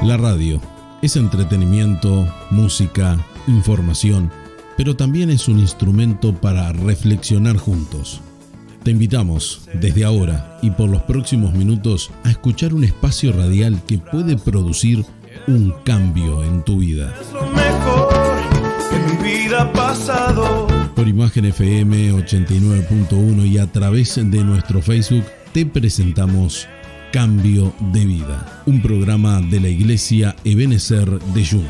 La radio es entretenimiento, música, información, pero también es un instrumento para reflexionar juntos. Te invitamos desde ahora y por los próximos minutos a escuchar un espacio radial que puede producir un cambio en tu vida. Es lo mejor que en mi vida ha pasado. Por Imagen FM 89.1 y a través de nuestro Facebook te presentamos Cambio de Vida, un programa de la Iglesia Ebenezer de Jun,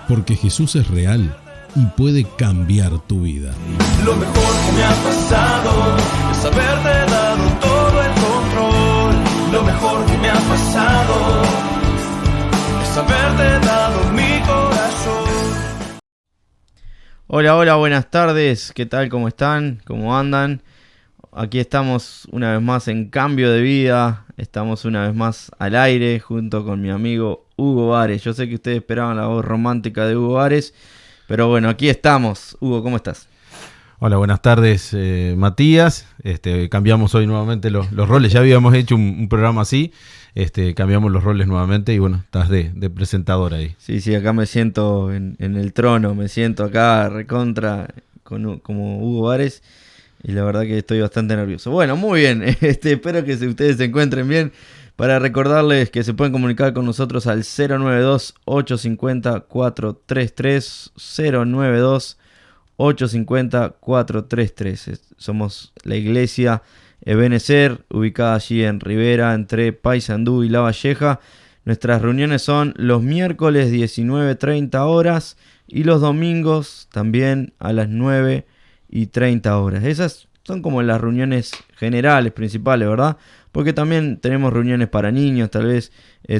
porque Jesús es real y puede cambiar tu vida. Lo mejor que me ha pasado es haberte dado todo el control. Lo mejor que me ha pasado es haberte dado mi corazón. Hola, buenas tardes. ¿Qué tal? ¿Cómo están? ¿Cómo andan? Aquí estamos una vez más en Cambio de Vida. Estamos una vez más al aire junto con mi amigo Hugo Vares. Yo sé que ustedes esperaban la voz romántica de Hugo Vares, pero bueno, aquí estamos. Hugo, ¿cómo estás? Hola, buenas tardes, Matías. Cambiamos hoy nuevamente los roles. Ya habíamos hecho un programa así. Cambiamos los roles nuevamente y bueno, estás de presentador ahí. Sí, acá me siento en el trono. Me siento acá recontra como Hugo Vares. Y la verdad que estoy bastante nervioso. Bueno, muy bien. Espero que ustedes se encuentren bien. Para recordarles que se pueden comunicar con nosotros al 092-850-433. 092-850-433. Somos la iglesia Ebenezer, ubicada allí en Rivera, entre Paysandú y La Valleja. Nuestras reuniones son los miércoles 19:30 horas y los domingos también a las 9:30 horas. Esas son como las reuniones generales, principales, ¿verdad? Porque también tenemos reuniones para niños. Tal vez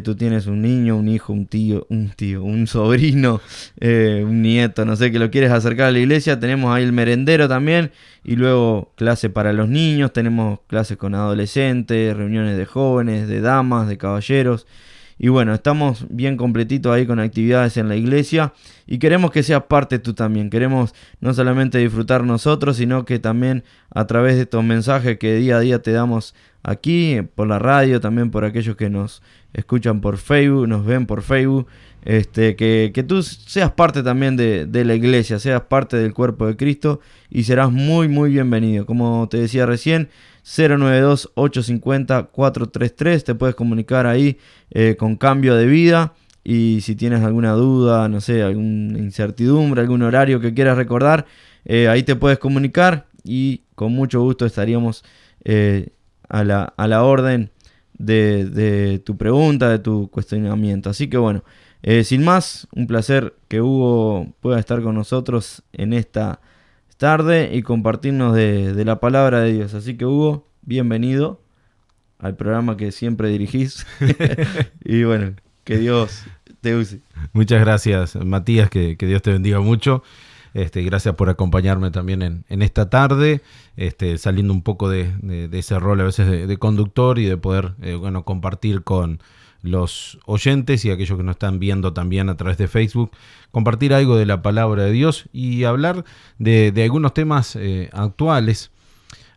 tú tienes un niño, un hijo, un tío, un sobrino, un nieto, no sé, que lo quieres acercar a la iglesia. Tenemos ahí el merendero también. Y luego clase para los niños. Tenemos clases con adolescentes, reuniones de jóvenes, de damas, de caballeros. Y bueno, estamos bien completitos ahí con actividades en la iglesia y queremos que seas parte tú también. Queremos no solamente disfrutar nosotros, sino que también a través de estos mensajes que día a día te damos aquí, por la radio, también por aquellos que nos escuchan por Facebook, nos ven por Facebook, que tú seas parte también de la iglesia, seas parte del cuerpo de Cristo y serás muy, muy bienvenido. Como te decía recién, 092-850-433, te puedes comunicar ahí con Cambio de Vida. Y si tienes alguna duda, no sé, alguna incertidumbre, algún horario que quieras recordar, ahí te puedes comunicar y con mucho gusto estaríamos a la orden de tu pregunta, de tu cuestionamiento. Así que bueno, sin más, un placer que Hugo pueda estar con nosotros en esta tarde y compartirnos de la palabra de Dios. Así que Hugo, bienvenido al programa que siempre dirigís. Y bueno, que Dios te use. Muchas gracias, Matías, que Dios te bendiga mucho. Gracias por acompañarme también en esta tarde, saliendo un poco de ese rol a veces de conductor y de poder compartir con los oyentes y aquellos que nos están viendo también a través de Facebook, compartir algo de la palabra de Dios y hablar de algunos temas actuales.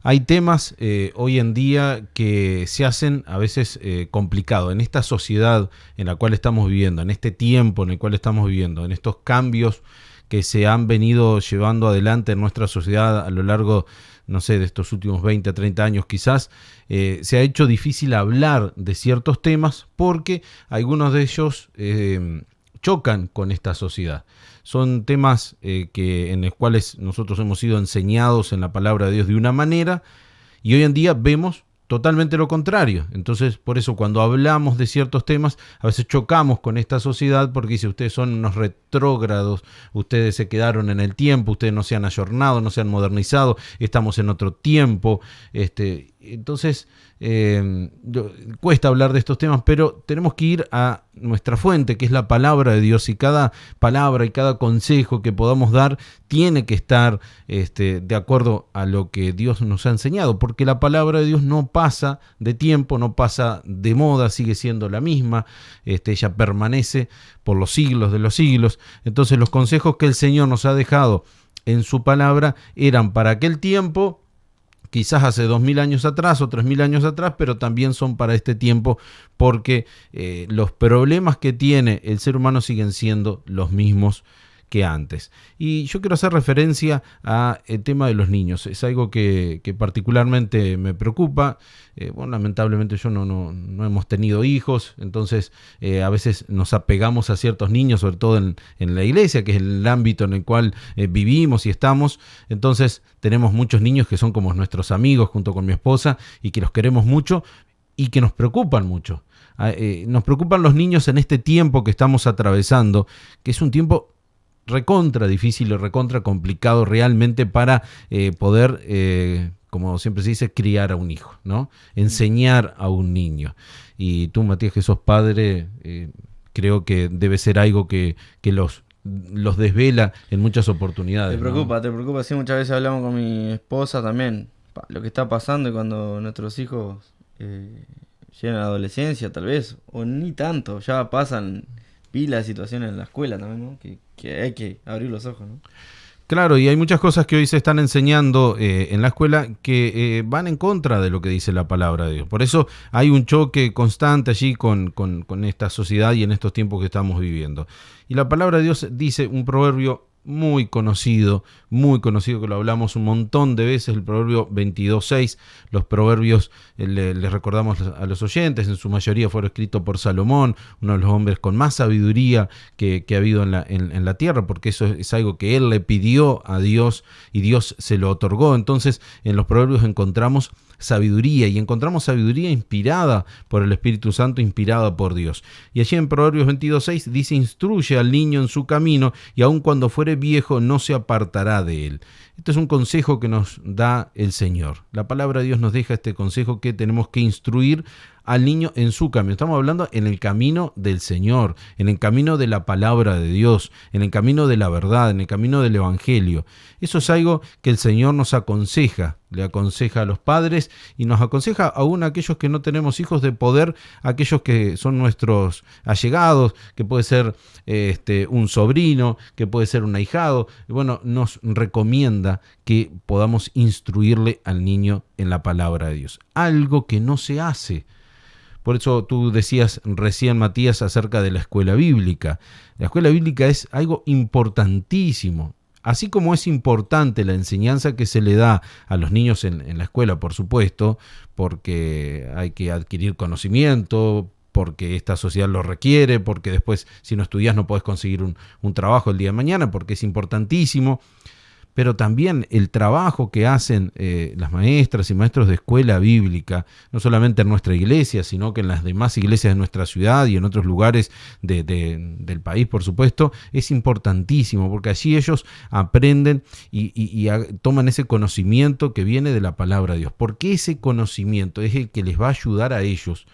Hay temas hoy en día que se hacen a veces complicados en esta sociedad en la cual estamos viviendo, en este tiempo en el cual estamos viviendo, en estos cambios que se han venido llevando adelante en nuestra sociedad a lo largo, no sé, de estos últimos 20, 30 años quizás. Se ha hecho difícil hablar de ciertos temas porque algunos de ellos chocan con esta sociedad. Son temas en los cuales nosotros hemos sido enseñados en la palabra de Dios de una manera y hoy en día vemos totalmente lo contrario. Entonces, por eso cuando hablamos de ciertos temas, a veces chocamos con esta sociedad porque dice, ustedes son unos retrógrados, ustedes se quedaron en el tiempo, ustedes no se han ayornado, no se han modernizado, estamos en otro tiempo. Entonces, cuesta hablar de estos temas, pero tenemos que ir a nuestra fuente, que es la palabra de Dios, y cada palabra y cada consejo que podamos dar tiene que estar de acuerdo a lo que Dios nos ha enseñado, porque la palabra de Dios no pasa de tiempo, no pasa de moda, sigue siendo la misma, ella permanece por los siglos de los siglos. Entonces los consejos que el Señor nos ha dejado en su palabra eran para aquel tiempo quizás hace 2000 años atrás o 3000 años atrás, pero también son para este tiempo, porque los problemas que tiene el ser humano siguen siendo los mismos que antes. Y yo quiero hacer referencia al tema de los niños. Es algo que particularmente me preocupa. Lamentablemente yo no hemos tenido hijos, entonces a veces nos apegamos a ciertos niños, sobre todo en la iglesia, que es el ámbito en el cual vivimos y estamos. Entonces tenemos muchos niños que son como nuestros amigos junto con mi esposa y que los queremos mucho y que nos preocupan mucho. Nos preocupan los niños en este tiempo que estamos atravesando, que es un tiempo recontra difícil y recontra complicado realmente para poder, como siempre se dice, criar a un hijo, ¿no? Enseñar a un niño. Y tú, Matías, que sos padre, creo que debe ser algo que los desvela en muchas oportunidades. Te preocupa. Sí, muchas veces hablamos con mi esposa también, lo que está pasando y cuando nuestros hijos llegan a la adolescencia, tal vez, o ni tanto, ya pasan pila de situaciones en la escuela también, ¿no? Que hay que abrir los ojos, ¿no? Claro, y hay muchas cosas que hoy se están enseñando en la escuela que van en contra de lo que dice la palabra de Dios. Por eso hay un choque constante allí con esta sociedad y en estos tiempos que estamos viviendo. Y la palabra de Dios dice un proverbio muy conocido, que lo hablamos un montón de veces, el proverbio 22:6. Los proverbios, les recordamos a los oyentes, en su mayoría fueron escritos por Salomón, uno de los hombres con más sabiduría que ha habido en la tierra, porque eso es algo que él le pidió a Dios y Dios se lo otorgó. Entonces en los proverbios encontramos sabiduría, y encontramos sabiduría inspirada por el Espíritu Santo, inspirada por Dios. Y allí en Proverbios 22:6 dice: instruye al niño en su camino, y aun cuando fuere viejo no se apartará de él. Este es un consejo que nos da el Señor. La palabra de Dios nos deja este consejo, que tenemos que instruir al niño en su camino. Estamos hablando en el camino del Señor, en el camino de la palabra de Dios, en el camino de la verdad, en el camino del Evangelio. Eso es algo que el Señor nos aconseja, le aconseja a los padres y nos aconseja aún a aquellos que no tenemos hijos, de poder, aquellos que son nuestros allegados, que puede ser un sobrino, que puede ser un ahijado. Bueno, nos recomienda que podamos instruirle al niño en la palabra de Dios. Algo que no se hace. Por eso tú decías recién, Matías, acerca de la escuela bíblica. La escuela bíblica es algo importantísimo. Así como es importante la enseñanza que se le da a los niños en la escuela, por supuesto, porque hay que adquirir conocimiento, porque esta sociedad lo requiere, porque después, si no estudias, no podés conseguir un trabajo el día de mañana, porque es importantísimo. Pero también el trabajo que hacen las maestras y maestros de escuela bíblica, no solamente en nuestra iglesia, sino que en las demás iglesias de nuestra ciudad y en otros lugares del país, por supuesto, es importantísimo, porque allí ellos aprenden y toman ese conocimiento que viene de la palabra de Dios, porque ese conocimiento es el que les va a ayudar a ellos,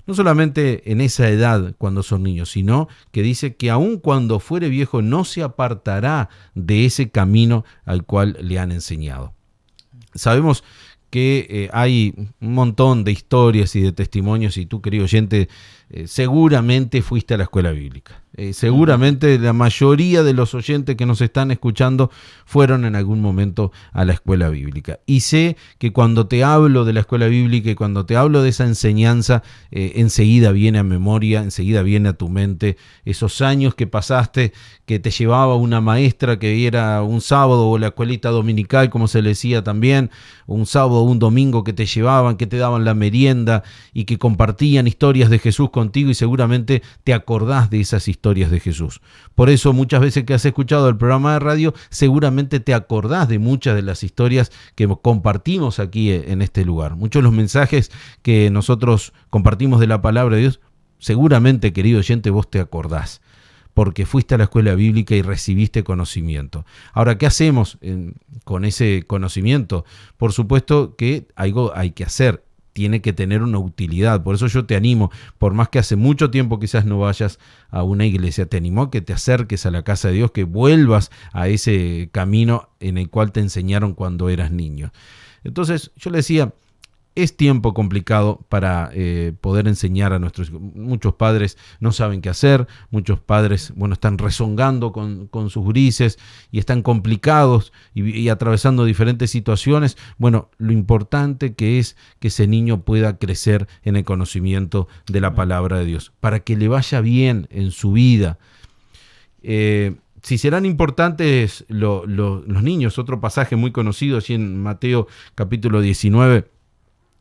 no solamente en esa edad cuando son niños, sino que dice que aun cuando fuere viejo no se apartará de ese camino al cual le han enseñado. Sabemos que hay un montón de historias y de testimonios, y tú, querido oyente, seguramente fuiste a la escuela bíblica. Seguramente la mayoría de los oyentes que nos están escuchando fueron en algún momento a la escuela bíblica. Y sé que cuando te hablo de la escuela bíblica y cuando te hablo de esa enseñanza, enseguida viene a memoria, enseguida viene a tu mente esos años que pasaste, que te llevaba una maestra que era un sábado, o la escuelita dominical, como se le decía también, un sábado o un domingo, que te llevaban, que te daban la merienda y que compartían historias de Jesús contigo, y seguramente te acordás de esas historias de Jesús. Por eso muchas veces que has escuchado el programa de radio, seguramente te acordás de muchas de las historias que compartimos aquí en este lugar. Muchos de los mensajes que nosotros compartimos de la palabra de Dios, seguramente, querido oyente, vos te acordás, porque fuiste a la escuela bíblica y recibiste conocimiento. Ahora, ¿qué hacemos con ese conocimiento? Por supuesto que algo hay que hacer. Tiene que tener una utilidad. Por eso yo te animo, por más que hace mucho tiempo quizás no vayas a una iglesia, te animo a que te acerques a la casa de Dios, que vuelvas a ese camino en el cual te enseñaron cuando eras niño. Entonces yo le decía, es tiempo complicado para poder enseñar a nuestros hijos. Muchos padres no saben qué hacer, muchos padres, están rezongando con sus grises y están complicados y atravesando diferentes situaciones. Bueno, lo importante que es que ese niño pueda crecer en el conocimiento de la palabra de Dios, para que le vaya bien en su vida. Si serán importantes los niños, otro pasaje muy conocido allí en Mateo capítulo 19,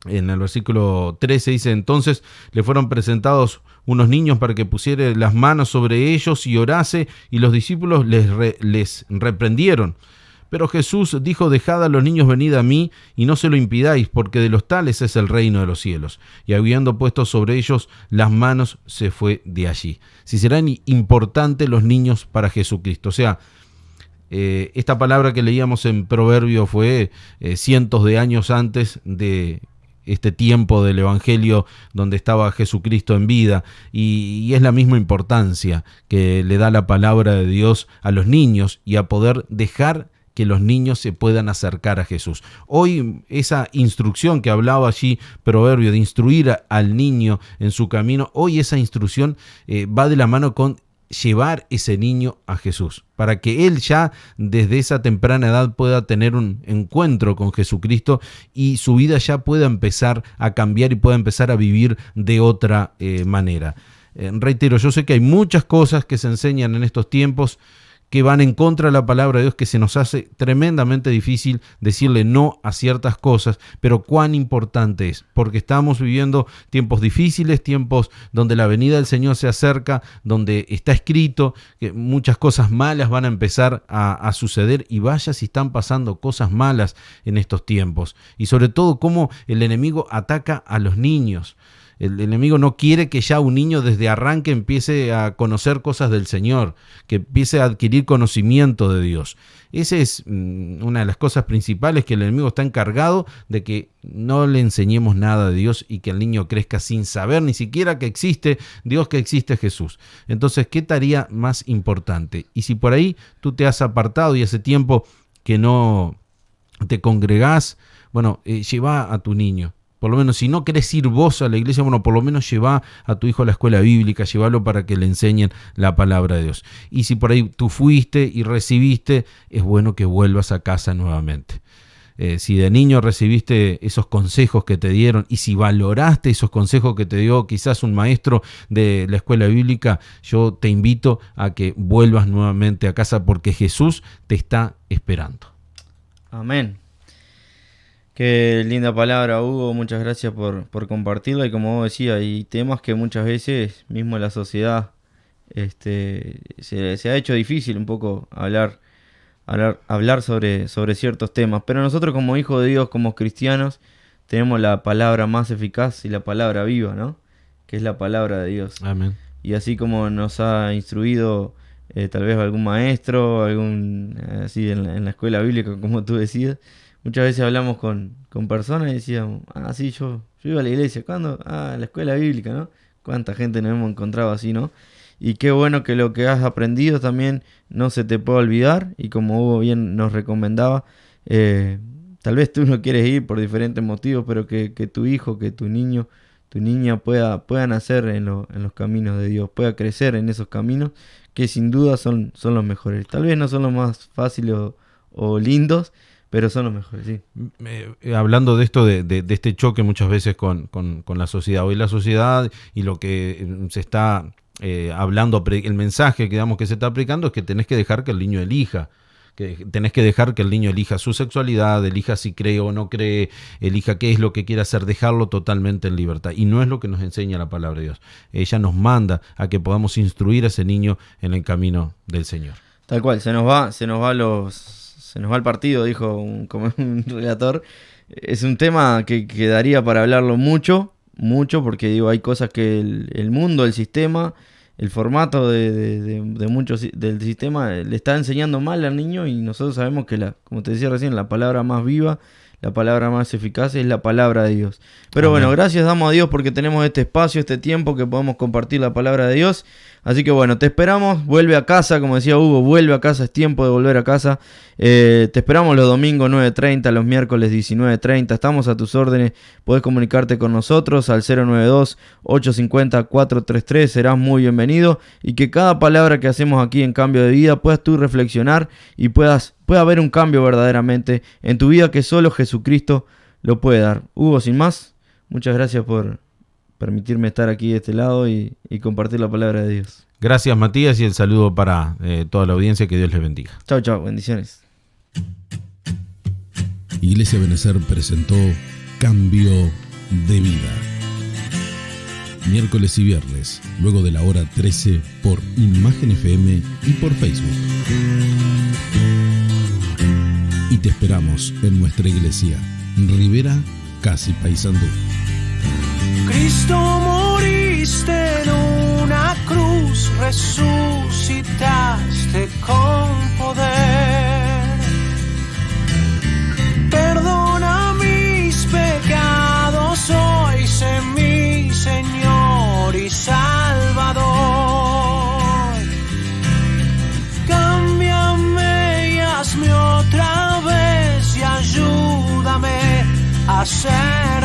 en el versículo 13 dice: entonces le fueron presentados unos niños para que pusiera las manos sobre ellos y orase, y los discípulos les reprendieron. Pero Jesús dijo: dejad a los niños venid a mí, y no se lo impidáis, porque de los tales es el reino de los cielos. Y habiendo puesto sobre ellos las manos, se fue de allí. Si serán importantes los niños para Jesucristo. O sea, esta palabra que leíamos en Proverbio fue cientos de años antes de este tiempo del Evangelio donde estaba Jesucristo en vida, y es la misma importancia que le da la palabra de Dios a los niños y a poder dejar que los niños se puedan acercar a Jesús. Hoy esa instrucción que hablaba allí Proverbio de instruir al niño en su camino, hoy esa instrucción va de la mano con llevar ese niño a Jesús, para que él ya desde esa temprana edad pueda tener un encuentro con Jesucristo y su vida ya pueda empezar a cambiar y pueda empezar a vivir de otra manera. Reitero, yo sé que hay muchas cosas que se enseñan en estos tiempos que van en contra de la palabra de Dios, que se nos hace tremendamente difícil decirle no a ciertas cosas, pero cuán importante es, porque estamos viviendo tiempos difíciles, tiempos donde la venida del Señor se acerca, donde está escrito que muchas cosas malas van a empezar a suceder, y vaya si están pasando cosas malas en estos tiempos, y sobre todo cómo el enemigo ataca a los niños. El enemigo no quiere que ya un niño desde arranque empiece a conocer cosas del Señor, que empiece a adquirir conocimiento de Dios. Esa es una de las cosas principales, que el enemigo está encargado de que no le enseñemos nada de Dios y que el niño crezca sin saber ni siquiera que existe Dios, que existe Jesús. Entonces, ¿qué tarea más importante? Y si por ahí tú te has apartado y hace tiempo que no te congregás, lleva a tu niño. Por lo menos, si no querés ir vos a la iglesia, por lo menos lleva a tu hijo a la escuela bíblica, llévalo para que le enseñen la palabra de Dios. Y si por ahí tú fuiste y recibiste, es bueno que vuelvas a casa nuevamente. Si de niño recibiste esos consejos que te dieron, y si valoraste esos consejos que te dio quizás un maestro de la escuela bíblica, yo te invito a que vuelvas nuevamente a casa, porque Jesús te está esperando. Amén. Qué linda palabra, Hugo, muchas gracias por compartirla. Y como vos decías, hay temas que muchas veces mismo en la sociedad se ha hecho difícil un poco hablar sobre ciertos temas, pero nosotros como hijos de Dios, como cristianos, tenemos la palabra más eficaz y la palabra viva, ¿no? Que es la palabra de Dios. Amén. Y así como nos ha instruido tal vez algún maestro, así en la escuela bíblica, como tú decías, muchas veces hablamos con personas y decíamos: sí, yo iba a la iglesia. ¿Cuándo? En la escuela bíblica, ¿no? Cuánta gente nos hemos encontrado así, ¿no? Y qué bueno que lo que has aprendido también no se te pueda olvidar. Y como Hugo bien nos recomendaba, tal vez tú no quieres ir por diferentes motivos, pero que tu hijo, que tu niño, tu niña pueda nacer en los caminos de Dios, pueda crecer en esos caminos que sin duda son los mejores. Tal vez no son los más fáciles o lindos, pero son los mejores, sí. Hablando de esto, de este choque muchas veces con la sociedad. Hoy la sociedad y lo que se está hablando, el mensaje que se está aplicando es que tenés que dejar que el niño elija. Que tenés que dejar que el niño elija su sexualidad, elija si cree o no cree, elija qué es lo que quiere hacer, dejarlo totalmente en libertad. Y no es lo que nos enseña la palabra de Dios. Ella nos manda a que podamos instruir a ese niño en el camino del Señor. Tal cual, se nos va el partido, dijo como un relator. Es un tema que daría para hablarlo mucho, porque hay cosas que el mundo, el sistema, el formato de muchos del sistema le está enseñando mal al niño, y nosotros sabemos que como te decía recién, la palabra más viva, la palabra más eficaz es la palabra de Dios. Pero Amén. bueno, gracias damos a Dios porque tenemos este espacio, este tiempo que podemos compartir la palabra de Dios. Así que bueno, te esperamos, vuelve a casa, como decía Hugo, vuelve a casa, es tiempo de volver a casa. Te esperamos los domingos 9:30, los miércoles 19:30, estamos a tus órdenes, podés comunicarte con nosotros al 092-850-433, serás muy bienvenido y que cada palabra que hacemos aquí en Cambio de Vida puedas tú reflexionar y pueda haber un cambio verdaderamente en tu vida que solo Jesucristo lo puede dar. Hugo, sin más, muchas gracias por permitirme estar aquí de este lado y compartir la palabra de Dios. Gracias, Matías, y el saludo para toda la audiencia. Que Dios les bendiga. Chao, chao, bendiciones. Iglesia Benecer presentó Cambio de Vida. Miércoles y viernes, luego de la hora 13 por Imagen FM y por Facebook. Y te esperamos en nuestra iglesia, Rivera, casi Paysandú. Cristo, moriste en una cruz, resucitaste con poder. Perdona mis pecados, hoy sé mi Señor y Salvador. Cámbiame y hazme otra vez y ayúdame a ser